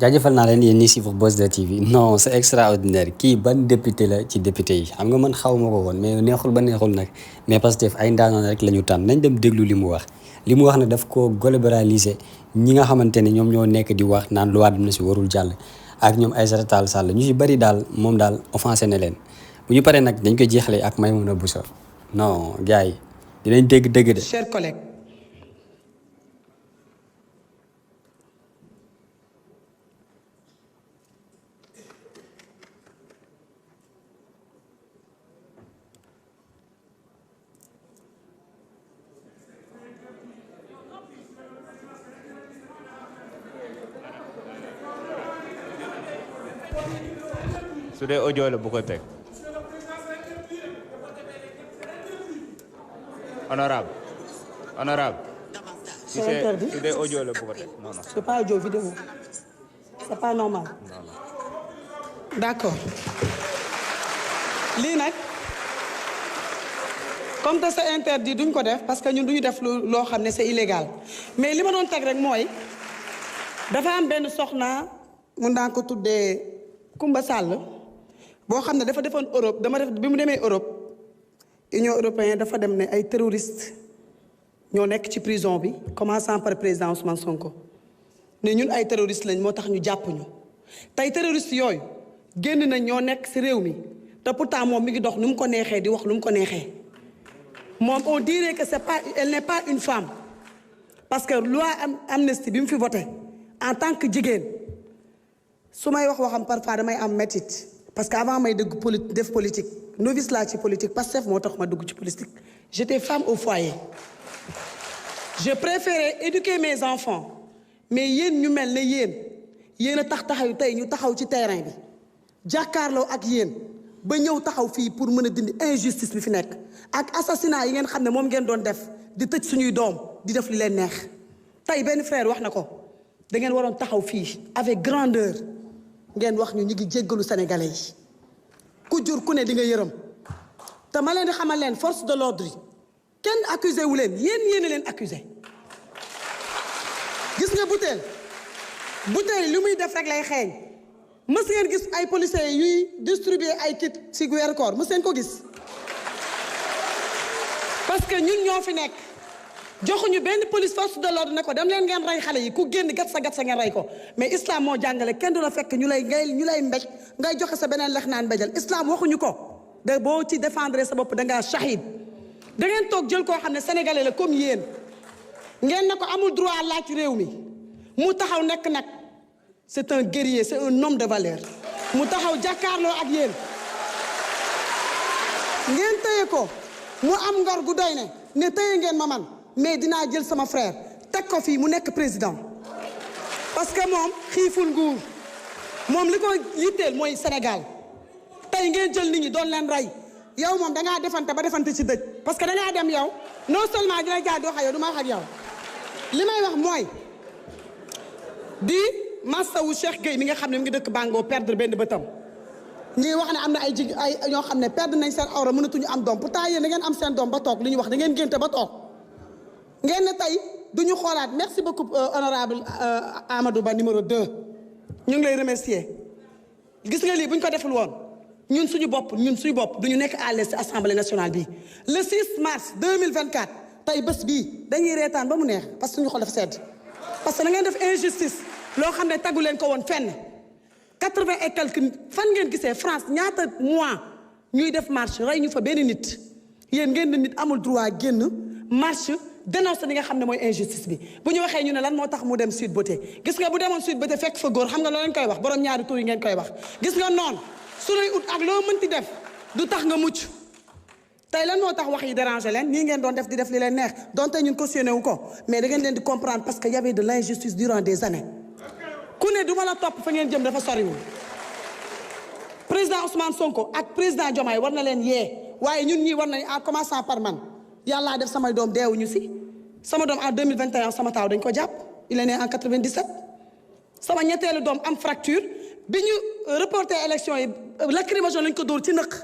jaajëfal naa leen yéen ñi suivre Buzz 2 TV non c'est extraordinaire kii ban député la ci député yi xam nga man xaw ma ko woon mais neexul ba neexul nag mais Pastef ay ndaanaan rek la ñu tànn nañ dem déglu li mu wax ne daf ko globaliser ñi nga xamante ne ñoom ñoo nekk di wax naan loi bi na si warul jàll ak ñoom Aïssata Tall Sall ñu si bëri daal moom daal offensé na leen bu ñu paree nag dañ koy jeexalee ak Maïmouna Bousso non gars yi dinañ dégg dëgg de. Chers collègues, su dee audio la bu ko teg honorable si c'est interdit. su dee audio la bu ko teg non non C'est pas audio vidéo. C'est pas normal. D'accord. lii nag comme que c'est interdit duñ ko def parce que ñun duñu def loo xam ne c'est illégal mais li ma doon teg rek mooy dafa am benn soxna mun naa ko tuddee Kumba Sall boo xam ne dafa defoon Europe bi mu demee Europe Union européenne dafa dem ne ay terroristes ñoo nekk ci prison bi commençant par président Ousmane Sonko ne ñun ay terroristes lañ moo tax ñu jàpp ñu tey terroristes yooyu génn nañ ñoo nekk ci réew mi te pourtant moom mi ngi dox nu mu ko neexee di wax lu mu ko neexee moom on dirait que elle n'est pas une femme parce que loi amnistie bi mu fi voté en tant que jigéen su may wax waxam parfois damay am métit parce que avant may def politique novice laa ci politique Pastef moo tax ma dugg ci politique j'étais femme au foyer je préférais éduquer mes enfants mais yéen ñu mel ne yéen a taxaw tey ñu taxaw ci terrain bi jàkkaarloo ak yéen ba ñëw taxaw fii pour mën a dindi injustice bi fi nekk ak assassinat yi ngeen xam ne moom ngeen doon def di tëj suñuy doom di def li leen neex tey benn frère wax na ko da ngeen waroon taxaw fii avec grandeur ngeen wax ñu ngi jéggalu sénégalais yi ku jur ku ne di nga yërëm te ma leen di xamal leen force de l'ordre yi kenn accusé wu leen yéen leen accusé gis nga butéel li muy def rek lay xeeñ mës ngeen gis ay policiers yuy distribuer ay kit ci weeru koor mës ngeen ko gis parce que ñun ñoo fi nekk joxuñu benn police force de l'ordre ne ko dem leen ngeen rey xale yi ku génn gat sa ngeen rey ko mais islam moo jàngale kenn du la fekk ñu lay mbéj ngay joxe sa beneen lex naan mbéjal islam waxuñu ko de boo ci défendre sa bopp dangaa shahid da ngeen toog jël koo xam ne sénégalais la comme yéen ngeen ne ko amul droit laaj réew mi mu taxaw nekk nag c'est un guerrier c'est un homme de valeur mu taxaw jàkkaarloo ak yéen ngeen téye ko mu am ngor gu doy ne téye ngeen ma man mais dinaa jël sama frère teg ko fii mu nekk président parce que moom xiiful nguur moom li ko yitteel mooy Sénégal tey ngeen jël nit ñi doon leen rey yow moom dangaa defante ba defante ci dëj parce que dangaa dem yow non seulement dina jaar di wax ak yow du ma wax ak yow li may wax mooy di masawu Cheikh Gueye mi nga xam ne mi ngi dëkk Bango perdre benn bëtam ñi wax ne am na ay ñoo xam ne perdre nañ seen awra mënatuñu am doom pourtant yéen da ngeen am seen doom ba toog li ñu wax da ngeen génte ba toog ngeen ne tey duñu xoolaat merci beaucoup honorable Amadou Ba numéro 2 ñu ngi lay remercier gis nga lii bu ñu ko deful woon ñun suñu bopp duñu nekk à l'aise ci assemblée nationale bi le 6 mars 2024 tey bés bii dañuy reetaan ba mu neex parce que suñu xol dafa sedd parce que da ngeen def injustice loo xam ne taggu leen ko woon fenn 80 et quelques fan ngeen gisee France ñaata mois ñuy def marche rey ñu fa benn nit yéen ngeen ne nit amul droit génn marche dénoncer li nga xam ne mooy injustice bi bu ñu waxee ñu ne lan moo tax mu dem Sweet Beauté gis nga bu demoon Sweet Beauté fekk fa góor xam nga loo leen koy wax borom ñaari tur yi ngeen koy wax gis nga noonu su lay ut ak loo mënti def du tax nga mucc tey lan moo tax wax yi déranger leen nii ngeen doon def di def li leen neex donte ñun cautionné wu ko mais da ngeen leen di comprendre parce que y avait de l'injustice durant des années ku ne du ma la topp fa ngeen jëm dafa soriwul président Ousmane Sonko ak président Diomaye war na leen yee waaye ñun ñii war nañ en commençant par man yàllaa def samay doom deewuñu si sama doom en 2021 sama taaw dañ ko jàpp il est né en 97 sama ñetteelu doom am fracture bi ñu reporté élection yi lacrymogène lañ ko dóor ci nëq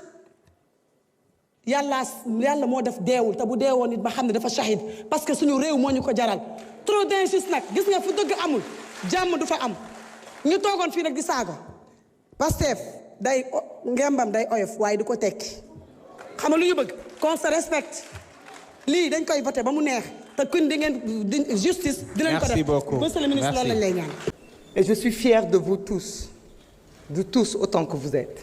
yàlla moo def deewul te bu deewoon nit ba xam ne dafa shahid parce que suñu réew moo ñu ko jaral trop d'injustice nag gis nga fu dëgg amul jàmm du fa am ñu toogoon fii nag di saaga Pastef day ngembam day oyof waaye di ko tekki xam nga lu ñu bëgg qu'on se respecte lii dañ koy voté ba mu neex te kun di ngeen justice dinañ ko def. Merci beaucoup. Monsieur le ministre loolu lañ lay ñaan. Et je suis fière de vous tous autant que vous êtes.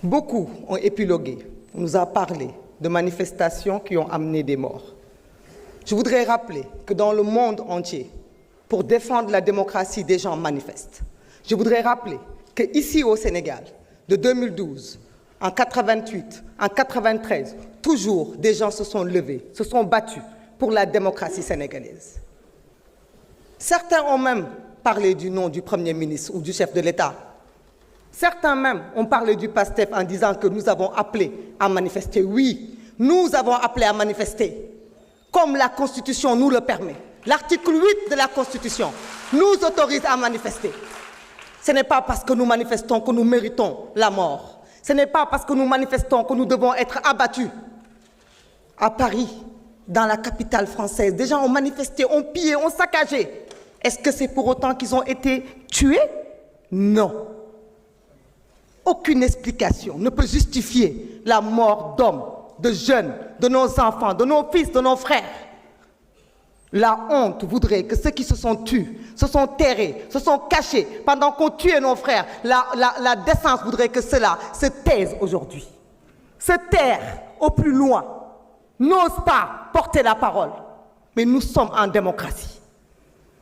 Beaucoup ont épilogué, on nous a parlé de manifestations qui ont amené des morts. Je voudrais rappeler que dans le monde entier, pour défendre la démocratie, des gens manifestent. Je voudrais rappeler qu'ici au Sénégal, de 2012, en 88, en 93, toujours des gens se sont levés, se sont battus pour la démocratie sénégalaise. Certains ont même parlé du nom du Premier ministre ou du chef de l'État. Certains même ont parlé du PASTEF en disant que nous avons appelé à manifester. Oui, nous avons appelé à manifester, comme la Constitution nous le permet. L'article 8 de la Constitution nous autorise à manifester. Ce n'est pas parce que nous manifestons que nous méritons la mort. Ce n'est pas parce que nous manifestons que nous devons être abattus. À Paris, dans la capitale française, des gens ont manifesté, ont pillé, ont saccagé. Est-ce que c'est pour autant qu'ils ont été tués? Non. Aucune explication ne peut justifier la mort d'hommes, de jeunes, de nos enfants, de nos fils, de nos frères. La honte voudrait que ceux qui se sont tués, se sont terrés, se sont cachés pendant qu'on tuait nos frères, la décence voudrait que cela se taise aujourd'hui. Se taire au plus loin, n'ose pas porter la parole. Mais nous sommes en démocratie.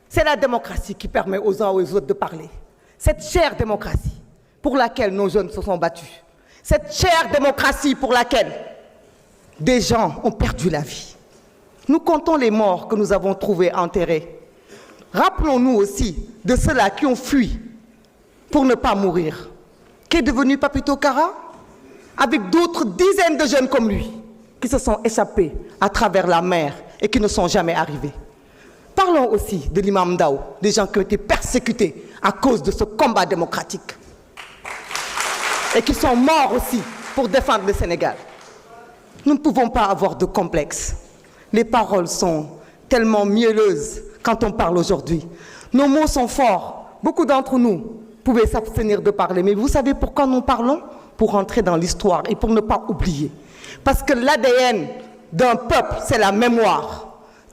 C'est la démocratie qui permet aux uns et aux autres de parler. Cette chère démocratie pour laquelle nos jeunes se sont battus. Cette chère démocratie pour laquelle des gens ont perdu la vie. Nous comptons les morts que nous avons trouvés enterrés. Rappelons-nous aussi de ceux-là qui ont fui pour ne pas mourir. Qu'est devenu Papito Kara? Avec d'autres dizaines de jeunes comme lui qui se sont échappés à travers la mer et qui ne sont jamais arrivés. Parlons aussi de l'imam Ndao, des gens qui ont été persécutés à cause de ce combat démocratique et qui sont morts aussi pour défendre le Sénégal. Nous ne pouvons pas avoir de complexe. Les paroles sont tellement mielleuses quand on parle aujourd'hui. Nos mots sont forts. Beaucoup d'entre nous pouvaient s'abstenir de parler. Mais vous savez pourquoi nous parlons? Pour entrer dans l'histoire et pour ne pas oublier. Parce que l'ADN d'un peuple, c'est la mémoire.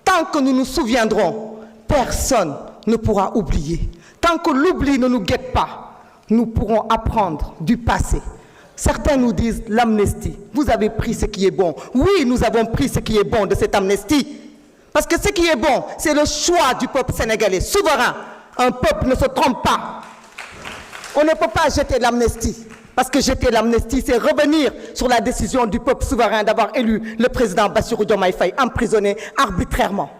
Tant que nous nous souviendrons, personne ne pourra oublier. Tant que l'oubli ne nous guette pas, nous pourrons apprendre du passé. Certains nous disent l'amnistie. Vous avez pris ce qui est bon. Oui, nous avons pris ce qui est bon de cette amnistie. Parce que ce qui est bon, c'est le choix du peuple sénégalais, souverain. Un peuple ne se trompe pas. On ne peut pas jeter l'amnistie. Parce que jeter l'amnistie, c'est revenir sur la décision du peuple souverain d'avoir élu le président Bassirou Diomaye Faye, emprisonné arbitrairement.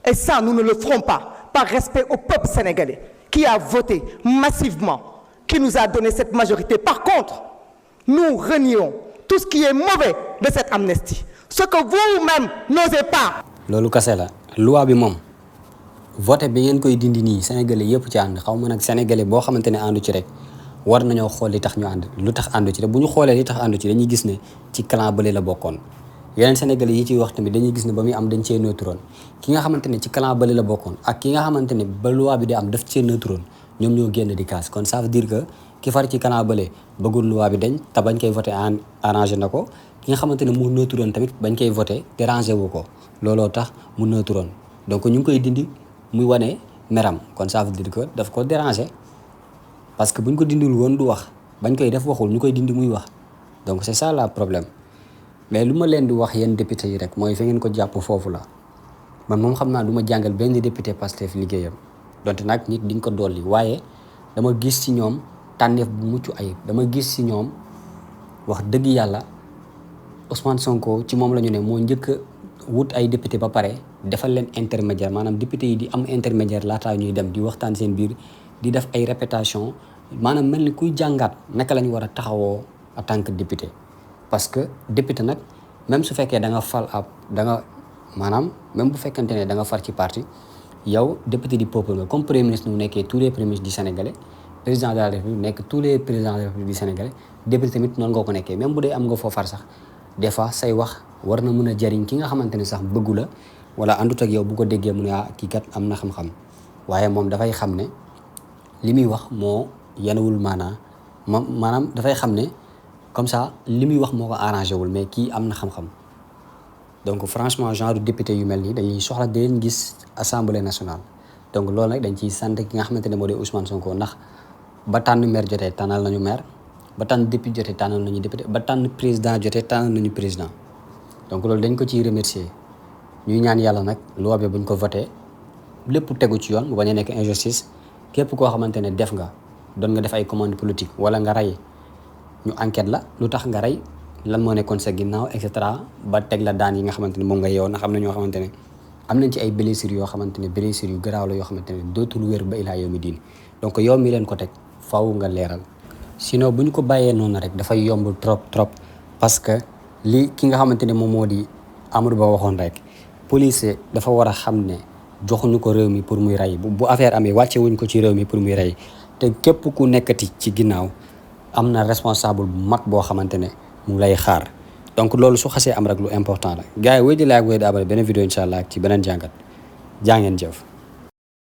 Et ça, nous ne le ferons pas, par respect au peuple sénégalais, qui a voté massivement, qui nous a donné cette majorité. Par contre, nous renions tout ce qui est mauvais de cette amnistie. Ce que vous-même n'osez pas. loolu kase la loi bi moom voté bi ngeen koy dindi nii sénégalais yëpp ci ànd xaw ma nag sénégalais boo xamante ne àndu ci rek war nañoo xool li tax ñu ànd lu tax àndu ci rek bu ñu xoolee li tax àndu ci dañuy gis ne ci clan bële la bokkoon. yeneen sénégalais yi ciy wax tamit dañuy gis ne ba muy am dañ cee neutroon ki nga xamante ne ci clan bële la bokkoon ak ki nga xamante ne ba loi bi di am daf cee neutroon ñoom ñoo génn di kaas kon ça veut dire que ki far ci clan bële bëggul loi bi dañ te bañ koy voté arrangé na ko ki nga xamante ne mu neutroon tamit bañ koy voté dérangé wu ko looloo tax mu neutroon donc ñu ngi koy dindi muy wane meram kon ça veut dire que daf ko dérangé parce que buñ ko dindil woon du wax bañ koy def waxul ñu koy dindi muy wax donc c'est ça le problème. mais lu ma leen di wax yéen député yi rek mooy fi ngeen ko jàpp foofu la man moom xam naa du ma jàngal benn député Pastef liggéeyam donte nag nit diñ ko dolli waaye dama gis ci ñoom tànneef bu mucc ayib dama gis ci ñoom wax dëgg yàlla Ousmane Sonko ci moom la ñu ne moo njëkk a wut ay député ba pare defal leen intermédiaire maanaam député yi di am intermédiaire laataa ñuy dem di waxtaan seen biir di def ay répétition maanaam mel ni kuy jàngaat naka la ñu war a taxawoo en tant que député. parce que député nag même su fekkee da nga fal ab da nga maanaam même bu fekkente ne da nga far ci parti yow député du peuple nga comme premier ministre nu nekkee tous les premiers ministres du Sénégalais président de la République nekk tous les présidents de la République du Sénégalais député tamit noonu nga ko nekkee même bu dee am nga foo far sax des fois say wax war na mën a jariñ ki nga xamante ne sax bëggu la wala àndut ak yow bu ko déggee mu ne ah kii kat am na xam-xam waaye moom dafay xam ne li muy wax moo yanawul maanaam dafay xam ne comme ça li muy wax moo ko arrangé wul mais kii am na xam-xam donc franchement genre député yu mel nii dañuy soxla di leen gis assemblée nationale. donc loolu nag dañ ciy sant ki nga xamante ne moo di Ousmane Sonko ndax ba tànn maire jotee tànnal nañu maire ba tànn député jotee tànnal nañu député ba tànn président jotee tànnal nañu président donc loolu dañ ko ciy remercier ñuy ñaan yàlla nag loi bi buñ ko voté lépp tegu ci yoon mu bañ a nekk injustice képp koo xamante ne def nga doon nga def ay commande politique wala nga rey ñu enquête la lu tax nga rey lan moo nekkoon sa ginnaaw et cetera ba teg la daan yi nga xamante ne moom nga yow ndax am na ñoo xamante ne am nañ ci ay blessures yoo xamante ne blessures yu garaaw la yoo xamante ne dootul wér ba ilaa yow mi diin donc yow mi leen ko teg faw nga leeral sinon bu ñu ko bàyyee noonu rek dafay yomb trop parce que li ki nga xamante ne moom moo di Amadou Ba waxoon rek police dafa war a xam ne joxuñu ko réew mi pour muy rey bu affaire amee wàcce wuñ ko ci réew mi pour muy rey te képp ku nekkati ci ginnaaw am na responsable bu mag boo xamante ne mu ngi lay xaar donc loolu su xasee am rek lu important la gars yi wéy di like wéy di abonné beneen vidéo incha allah ci beneen jàngat jaa ngeen jëf